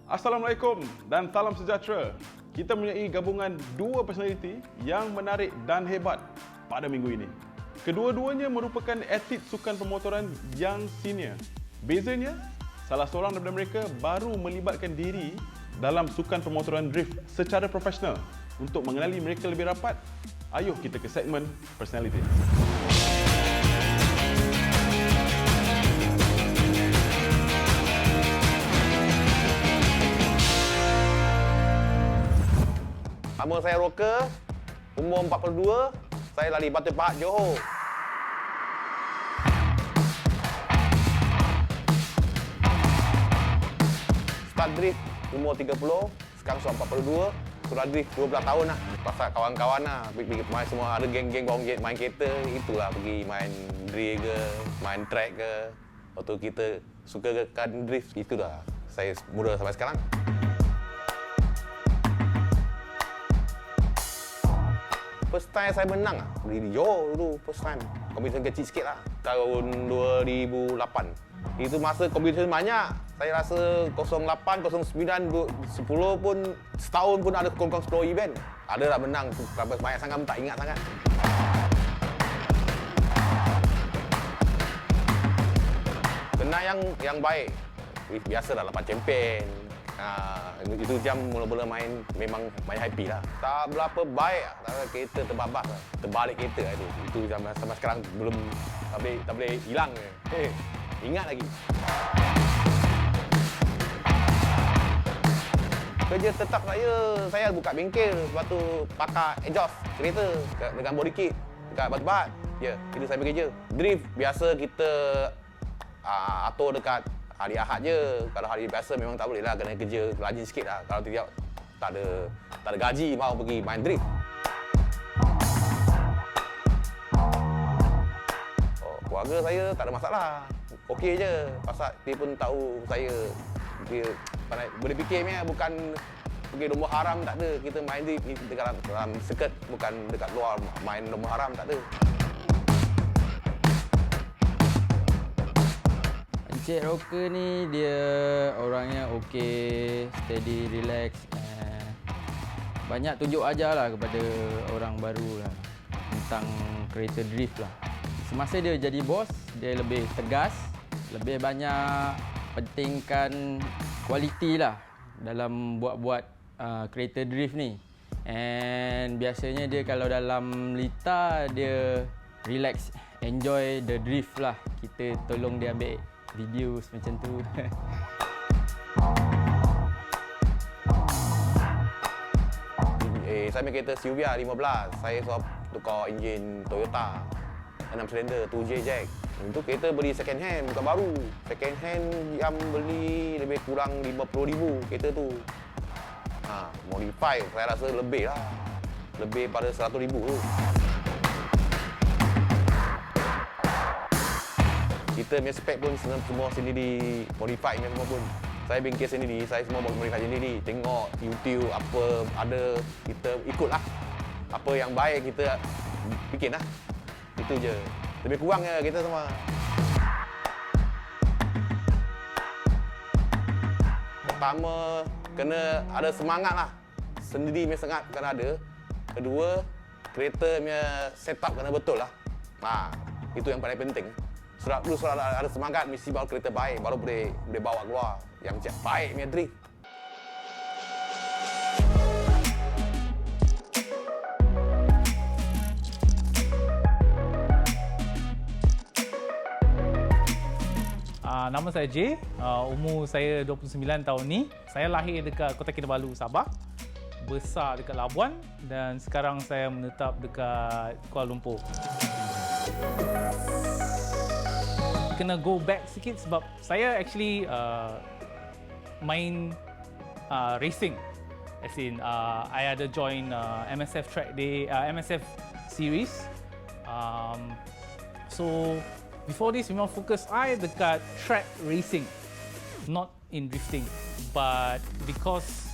Assalamualaikum dan salam sejahtera. Kita mempunyai gabungan dua personaliti yang menarik dan hebat pada minggu ini. Kedua-duanya merupakan atlet sukan pemotoran yang senior. Bezanya, salah seorang daripada mereka baru melibatkan diri dalam sukan pemotoran drift secara profesional. Untuk mengenali mereka lebih rapat, ayuh kita ke segmen personality. Nama saya Rocker, umur 42, saya lari Batu Pahat, Johor. Start drift umur 30, sekarang sudah 42, sudah drift 12 tahun lah. Pasal kawan-kawan lah, main semua ada geng-geng bawang main kereta, itulah pergi main drift ke, main track ke. Waktu kita suka kan drift, itu dah saya muda sampai sekarang. First time saya menang di Johor dulu, first time. Kompetisi kecil sikit lah, tahun 2008. Itu masa kompetisi banyak. Saya rasa 08, 09, 10 pun, setahun pun ada kurang-kurang 10 event. Ada lah menang, berapa banyak sangat tak ingat sangat. Kena yang baik. Biasalah dapat champion. Itu jam mula-mula main, memang main happy lah. Tak berapa baik lah, kereta terbabas lah. Terbalik kereta lah itu. Itu sampai sekarang belum, tak boleh hilang. Ingat lagi. Kerja tetap saya buka bengkel, lepas tu pakar exhaust kereta dengan body kit dekat Batu Pahat. Ya, itu saya bekerja. Drift biasa kita atur dekat hari Ahad je. Kalau hari biasa memang tak boleh lah, kena kerja rajin sikit lah. Kalau tidak, tak ada gaji mau pergi main drift. Keluarga saya tak ada masalah. Okey je. Pasal dia pun tahu dia boleh fikirnya bukan pergi lomba haram, tak ada. Kita main drift dekat dalam circuit, bukan dekat luar main lomba haram, tak ada. Encik Rocker ni dia orangnya okey, steady, relax. Banyak tunjuk ajar lah kepada orang baru lah tentang kereta drift lah. Semasa dia jadi bos, dia lebih tegas, lebih banyak pentingkan kualiti lah dalam buat-buat kereta drift ni. And biasanya dia kalau dalam lita, dia relax, enjoy the drift lah. Kita tolong dia ambil video macam tu. Saya main kereta Silvia 15. Saya suap tukar enjin Toyota 6 silinder 2J jack. Itu kereta beli second hand, bukan baru. Second hand yang beli lebih kurang 50,000 kereta tu. Modify saya rasa lebih lah. Lebih pada 100,000 tu. Kita punya spek pun semua sendiri, modify punya semua pun. Saya bengkel sendiri, saya semua modify sendiri. Tengok YouTube apa ada, kita ikutlah. Apa yang baik kita bikin lah. Itu je. Lebih kurangnya kita semua. Pertama, kena ada semangat lah. Sendiri punya semangat kena ada. Kedua, kereta punya setup kena betul lah. Itu yang paling penting. Sudah ada semangat, mesti bawa kereta baik, baru boleh bawa keluar yang baik punya drift. Nama saya J, umur saya 29 tahun ni. Saya lahir dekat Kota Kinabalu, Sabah. Besar dekat Labuan dan sekarang saya menetap dekat Kuala Lumpur. Kena go back sikit sebab saya actually main racing. As in, I ada join MSF Track Day, MSF series. So before this, memang fokus I dekat track racing, not in drifting. But because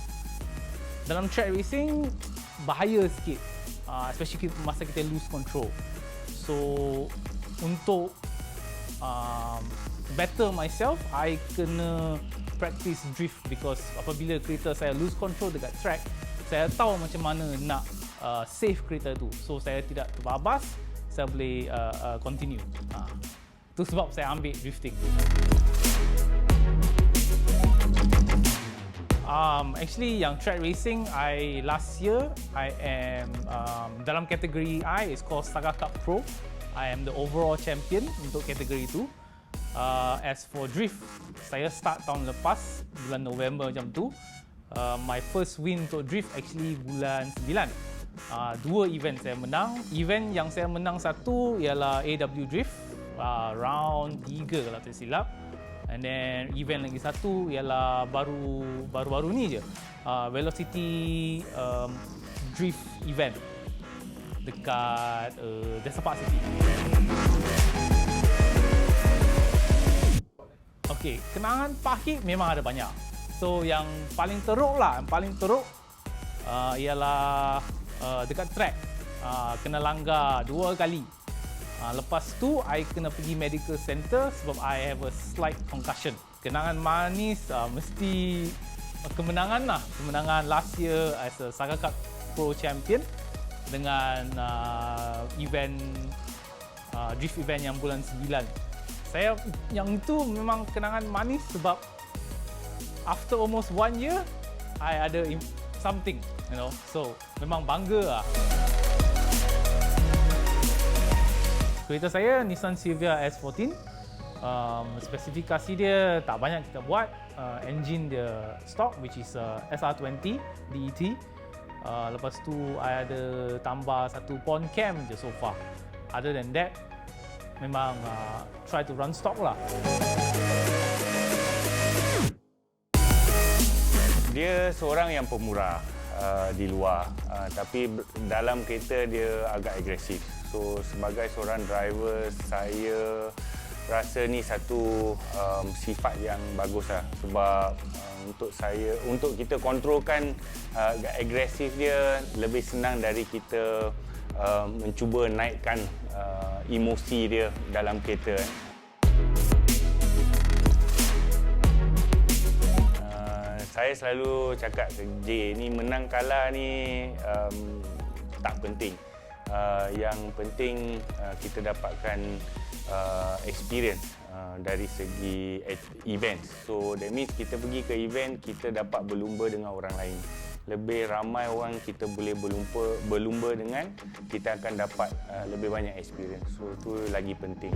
dalam track racing bahaya sikit, especially masa kita lose control. So untuk better myself, I kena practice drift because apabila kereta saya lose control dekat track, saya tahu macam mana nak save kereta tu. So saya tidak terbabas, saya boleh continue. Itu sebab saya ambil drifting. Actually, yang track racing, last year I am dalam kategori I, it's called Saga Cup Pro. I am the overall champion untuk kategori itu. As for drift, saya start tahun lepas bulan November macam tu. My first win untuk drift actually bulan 9. Dua event saya menang. Event yang saya menang satu ialah AW Drift, round 3 kalau tak silap. And then event lagi satu ialah baru-baru ni je, Velocity Drift event dekat Desa Park City. Okey, kenangan pahit memang ada banyak. So yang paling teruk ialah dekat track, kena langgar 2 kali. Lepas tu, I kena pergi medical center sebab I have a slight concussion. Kenangan manis mesti kemenangan lah. Kemenangan last year as a Saga Cup Pro Champion dengan event drift event yang bulan 9. Saya yang itu memang kenangan manis sebab after almost 1 year, I ada something, you know. So memang bangga lah. Kereta saya Nissan Silvia S14. Spesifikasi dia tak banyak kita buat. Engine dia stock, which is SR20 DET. Lepas tu I ada tambah satu pond cam je so far. Other than that, memang try to run stock lah. Dia seorang yang pemurah di luar, tapi dalam kereta dia agak agresif. So sebagai seorang driver, saya rasa ni satu sifat yang bagus lah. Sebab untuk kita kontrolkan agresif dia lebih senang dari kita mencuba naikkan emosi dia dalam kereta. Saya selalu cakap ke J, ni menang kalah ni tak penting. Yang penting kita dapatkan experience dari segi event. So that means kita pergi ke event, kita dapat berlumba dengan orang lain. Lebih ramai orang kita boleh berlumba dengan, kita akan dapat lebih banyak experience. So itu lagi penting.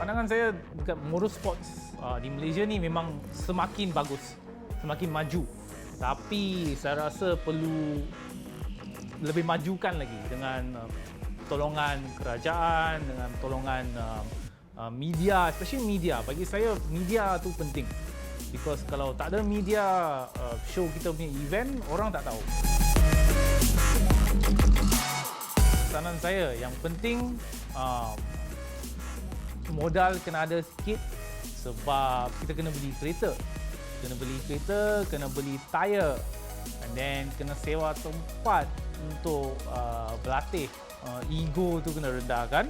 Pandangan saya dekat motorsports di Malaysia ni memang semakin bagus, semakin maju. Tapi saya rasa perlu lebih majukan lagi dengan tolongan kerajaan, dengan tolongan media, especially media. Bagi saya media tu penting. Because kalau tak ada media show kita punya event, orang tak tahu. Pesanan saya yang penting modal kena ada sikit sebab kita kena beli kereta. Kena beli tire, and then kena sewa tempat untuk berlatih. Ego tu kena rendahkan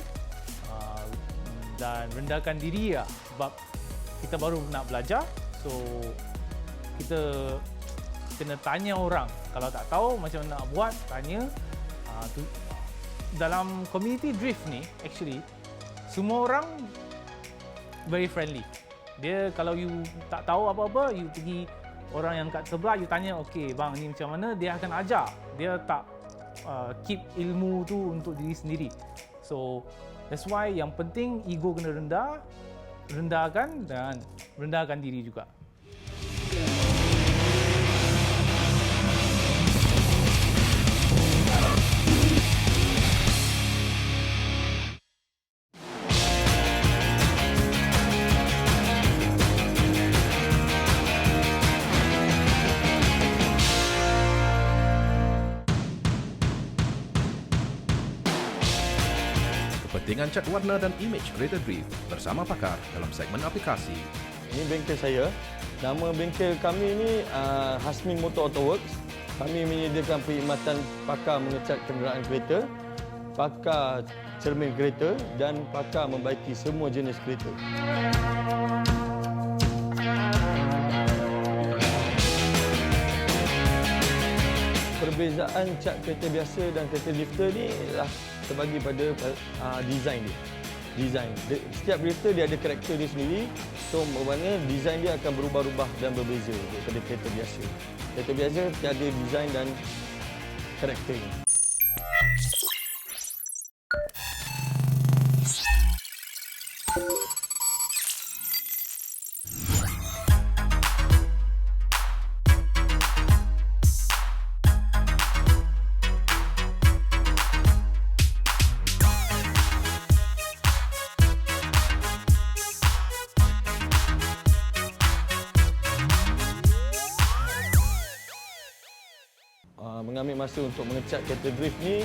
dan rendahkan diri lah sebab kita baru nak belajar. So kita kena tanya orang. Kalau tak tahu macam mana nak buat, tanya. Dalam community drift ni actually semua orang very friendly. Dia kalau you tak tahu apa-apa, you pergi orang yang kat sebelah, you tanya, okey bang ni macam mana, dia akan ajar. Dia tak keep ilmu tu untuk diri sendiri. So that's why yang penting ego kena rendahkan dan rendahkan diri juga. Kepentingan cat warna dan imej kereta drift bersama pakar dalam segmen aplikasi. Ini bengkel saya. Nama bengkel kami ni Hasmin Motor Auto Works. Kami menyediakan perkhidmatan pakar mengecat kenderaan kereta, pakar cermin kereta dan pakar membaiki semua jenis kereta. Perbezaan cat kereta biasa dan kereta drifter ni lah terbagi pada design dia. Setiap drifter dia ada karakter dia sendiri. So, bermakna design dia akan berubah-ubah dan berbeza daripada kereta biasa. Kereta biasa tiada design dan karakternya. Mengambil masa untuk mengecat kereta drift ni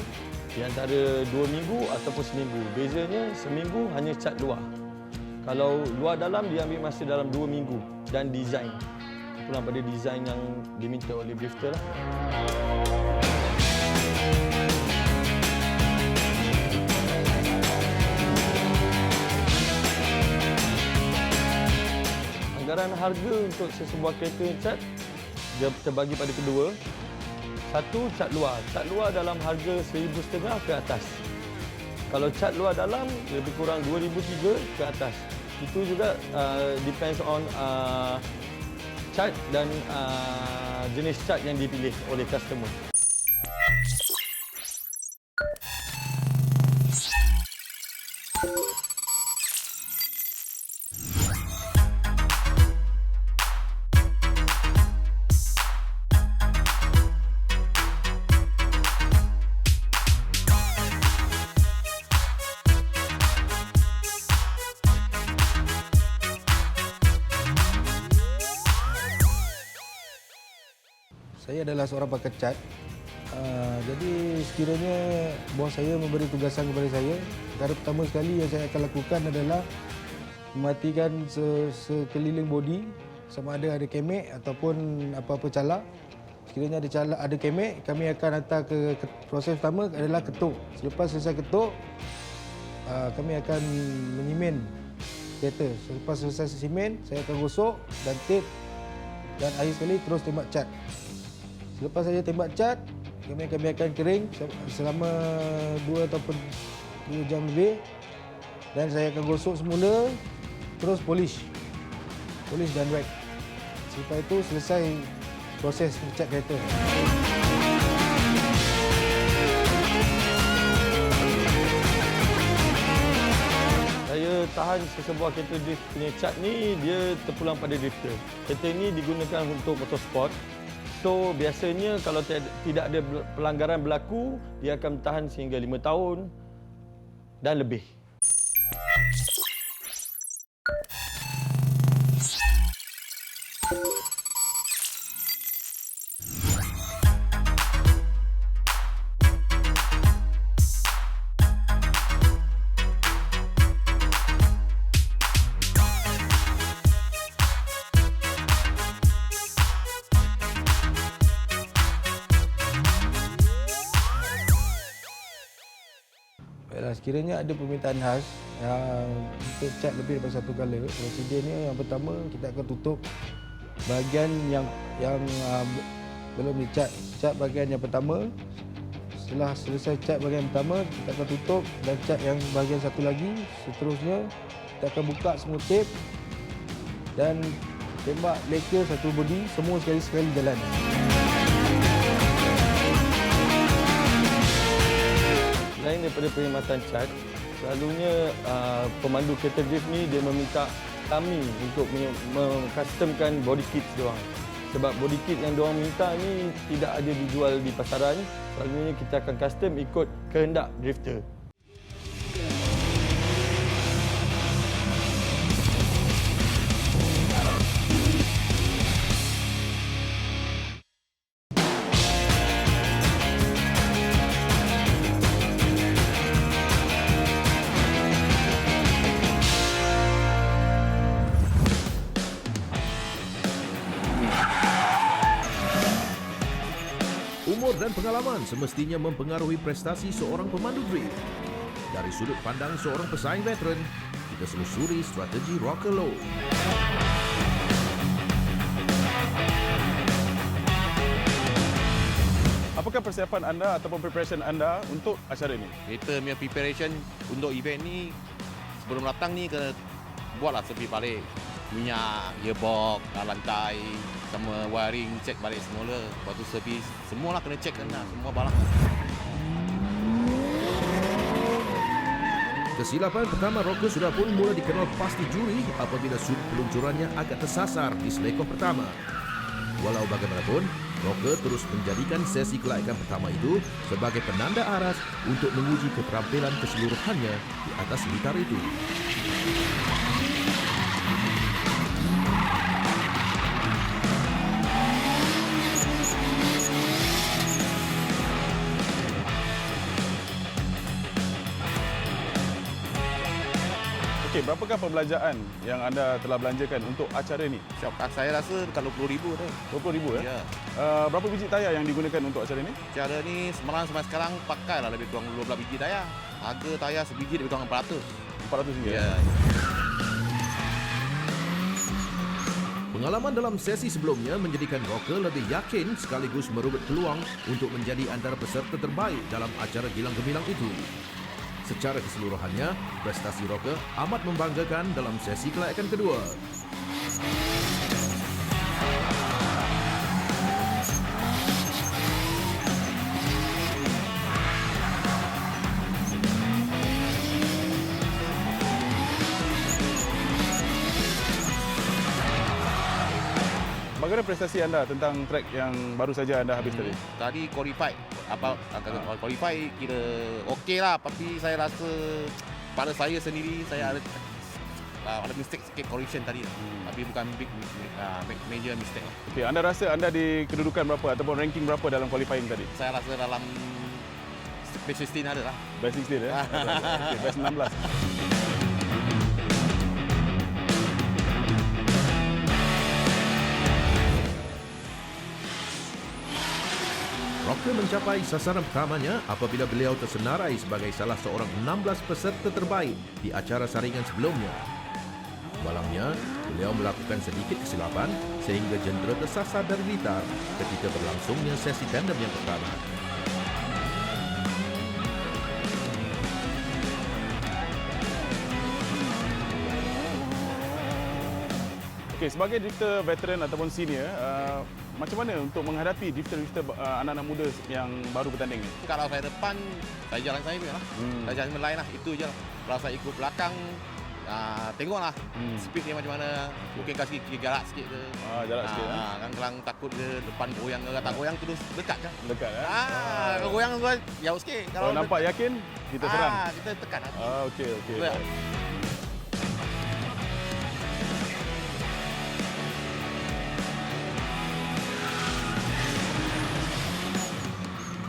di antara 2 minggu ataupun seminggu. Bezanya seminggu hanya cat luar. Kalau luar dalam dia ambil masa dalam 2 minggu dan design. Pulang pada design yang diminta oleh drifter lah. Anggaran harga untuk sesebuah kereta cat dia terbagi pada kedua. Satu, cat luar. Cat luar dalam harga RM1,500 ke atas. Kalau cat luar dalam, lebih kurang RM2,300 ke atas. Itu juga depends on cat dan jenis cat yang dipilih oleh customer. Saya adalah seorang pakar cat. Jadi sekiranya bos saya memberi tugasan kepada saya, perkara pertama sekali yang saya akan lakukan adalah mematikan sekeliling bodi, sama ada kemek ataupun apa-apa cala. Sekiranya ada kemek, kami akan hantar ke proses pertama adalah ketuk. Selepas selesai ketuk, kami akan menyimen kereta. Selepas selesai simen, saya akan gosok dan tape dan akhir sekali terus tembak cat. Selepas saya tembak cat, kami akan biarkan kering selama 2 ataupun 2 jam lebih. Dan saya akan gosok semula, terus polish dan wet. Selepas itu selesai proses cat kereta. Saya tahan sesebuah kereta drift punya cat ni, dia terpulang pada drifter. Kereta ni digunakan untuk motorsport. So, biasanya kalau tidak ada pelanggaran berlaku, dia akan tahan sehingga 5 tahun dan lebih. Sekiranya ada permintaan khas untuk cat lebih daripada satu color, prosedurnya yang pertama kita akan tutup bahagian yang belum dicat. Cat bahagian yang pertama. Setelah selesai cat bahagian pertama, kita akan tutup dan cat yang bahagian satu lagi. Seterusnya kita akan buka semua tape dan tembak leka satu bodi, semua sekali-sekali jalan. Selain daripada perkhidmatan cat, selalunya pemandu kereta drift ni dia meminta kami untuk mengcustomkan body kit diorang. Sebab body kit yang diorang minta ni tidak ada dijual di pasaran. Selalunya kita akan custom ikut kehendak drifter. Umur dan pengalaman semestinya mempengaruhi prestasi seorang pemandu drift. dari sudut pandang seorang pesaing veteran, kita selusuri strategi Rocker Low. Apakah persiapan anda ataupun preparation anda untuk acara ini? Kita punya preparation untuk event ni sebelum datang ni kena buatlah servis balik. Minyak, gearbox, lantai, sama wiring check balik semula. Lepas tu servis, semualah kena check kena semua barang. Kesilapan pertama Rocker sudah pun mula dikenal pasti juri apabila sudut peluncurannya agak tersasar di selekoh pertama. Walau bagaimanapun, Rocker terus menjadikan sesi kelaikan pertama itu sebagai penanda aras untuk menguji keterampilan keseluruhannya di atas litar itu. Okey, berapakah pembelanjaan yang anda telah belanjakan untuk acara ini? Saya rasa dekat RM20,000 dah. RM20,000 ya? Ya. Berapa biji tayar yang digunakan untuk acara ini? Cara ni semalam sampai sekarang pakailah lebih kurang 12 biji tayar. Harga tayar sebiji lebih kurang RM400. RM400. Ya. Pengalaman dalam sesi sebelumnya menjadikan Rocker lebih yakin sekaligus merubut peluang untuk menjadi antara peserta terbaik dalam acara Gilang Gemilang itu. Secara keseluruhannya, prestasi Rocker amat membanggakan dalam sesi kelaikan kedua. Bagaimana prestasi anda tentang track yang baru saja anda habis tadi? Tadi qualified. Qualify kira okey lah, tapi saya rasa pada saya sendiri saya ada mistake sikit correction tadi. Tapi bukan major mistake. Okey, anda rasa anda di kedudukan berapa ataupun ranking berapa dalam qualifying tadi? Saya rasa dalam best 16 ada lah. Best 16 ya? Okey, best 16. Rocker mencapai sasaran pertamanya apabila beliau tersenarai sebagai salah seorang 16 peserta terbaik di acara saringan sebelumnya. Malangnya, beliau melakukan sedikit kesilapan sehingga jendera tersasar dari litar ketika berlangsungnya sesi tandem yang pertama. Okey, sebagai drifter veteran ataupun senior, macam mana untuk menghadapi drifter-drifter anak-anak muda yang baru bertanding ni? Kalau saya depan, saya jalan saya je lah. Saya jalan lain lah, itu je lah. Kalau saya ikut belakang, tengoklah speed dia macam mana. Mungkin kasih jarak sikit ke. Jarak sikit. Kan kalau takut dia depan goyang ke, tak goyang terus dekat je. Dekat ya? Kalau goyang tu jauh sikit. Kalau nampak yakin, kita serang. Kita tekan hati. Okey, okey.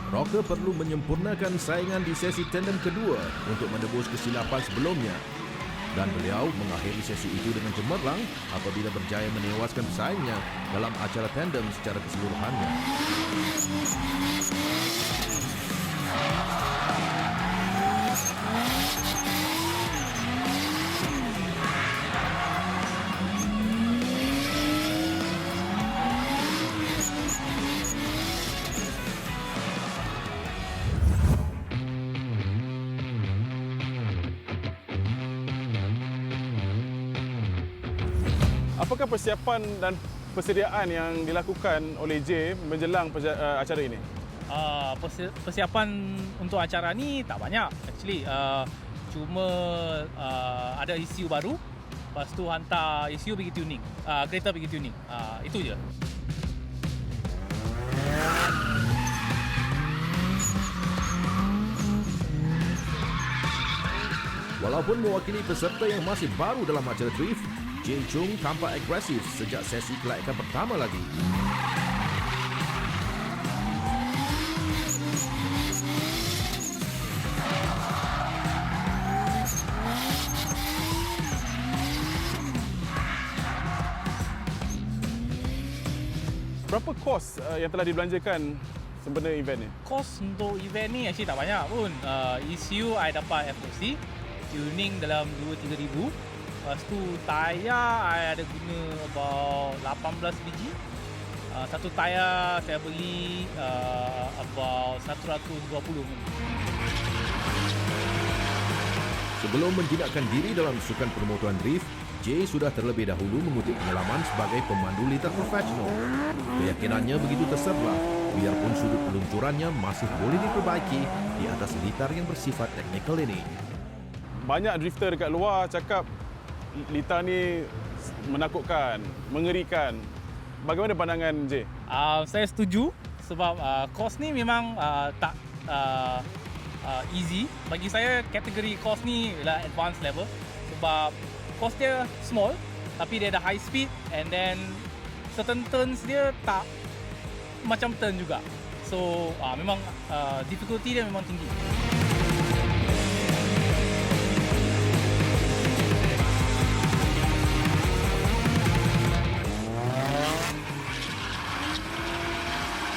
Rocker perlu menyempurnakan saingan di sesi tandem kedua untuk menebus kesilapan sebelumnya. Dan beliau mengakhiri sesi itu dengan cemerlang apabila berjaya menewaskan pesaingnya dalam acara tandem secara keseluruhannya. Apakah persiapan dan persediaan yang dilakukan oleh J menjelang acara ini? Persiapan untuk acara ni tak banyak actually. Cuma ada ECU baru, lepas tu hantar ECU pergi tuning, kereta pergi tuning. Itu je. Walaupun mewakili peserta yang masih baru dalam acara drift, Jay Chung tampak agresif sejak sesi kelaikan pertama lagi. Berapa kos yang telah dibelanjakan sebenarnya event ni? Kos untuk event ni actually tak banyak pun. ECU I dapat FOC, tuning dalam 2-3 ribu. Lepas tu tayar I ada guna about 18 biji. Satu tayar saya beli about 120. Sebelum menjinakkan diri dalam sukan permotoran drift, Jay sudah terlebih dahulu mengutip pengalaman sebagai pemandu litar profesional. Keyakinannya begitu terserlah, biarpun sudut peluncurannya masih boleh diperbaiki di atas litar yang bersifat teknikal ini. Banyak drifter dekat luar cakap litar ni menakutkan, mengerikan. Bagaimana pandangan Jay? Saya setuju sebab course ni memang tak easy. Bagi saya kategori course ni adalah advanced level sebab course dia small tapi dia ada high speed and then certain turns dia tak macam turn juga. So memang difficulty dia memang tinggi.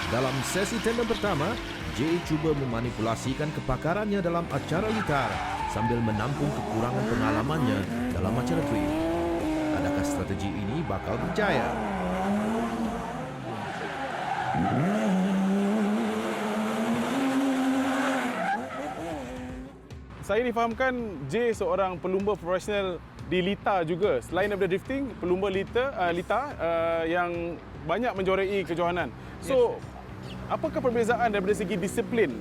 Dalam sesi tandem pertama, Jay cuba memanipulasikan kepakarannya dalam acara litar sambil menampung kekurangan pengalamannya dalam acara drift. Adakah strategi ini bakal berjaya? Saya difahamkan Jay seorang pelumba profesional di litar juga. Selain daripada drifting, pelumba litar yang banyak menjuarai kejohanan. So, apakah perbezaan daripada segi disiplin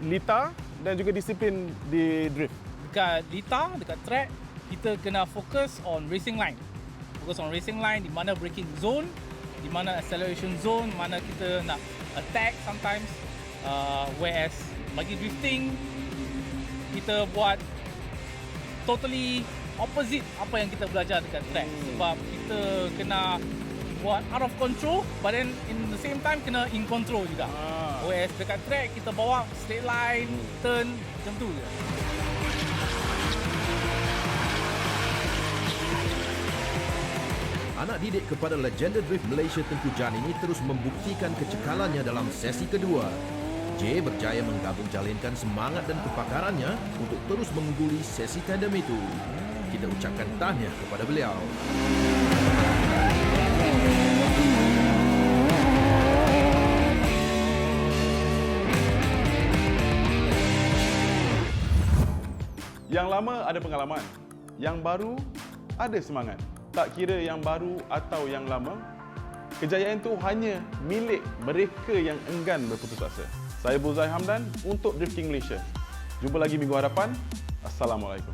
litar dan juga disiplin di drift? Dekat litar, dekat track, kita kena fokus on racing line. Fokus on racing line di mana braking zone, di mana acceleration zone, mana kita nak attack sometimes. Whereas bagi drifting, kita buat totally opposite apa yang kita belajar dekat track. Sebab kita kena buat out of control, but then in the same time kena in control juga. Whereas dekat track kita bawa straight line, turn, macam tu je. Anak didik kepada legenda drift Malaysia Tengku Jan ini terus membuktikan kecekalannya dalam sesi kedua. Jay berjaya menggabung jalinkan semangat dan kepakarannya untuk terus mengungguli sesi tandem itu. Kita ucapkan tahniah kepada beliau. Yang lama ada pengalaman, yang baru ada semangat. Tak kira yang baru atau yang lama, kejayaan itu hanya milik mereka yang enggan berputus asa. Saya Buzai Hamdan untuk Drifting Malaysia. Jumpa lagi minggu hadapan. Assalamualaikum.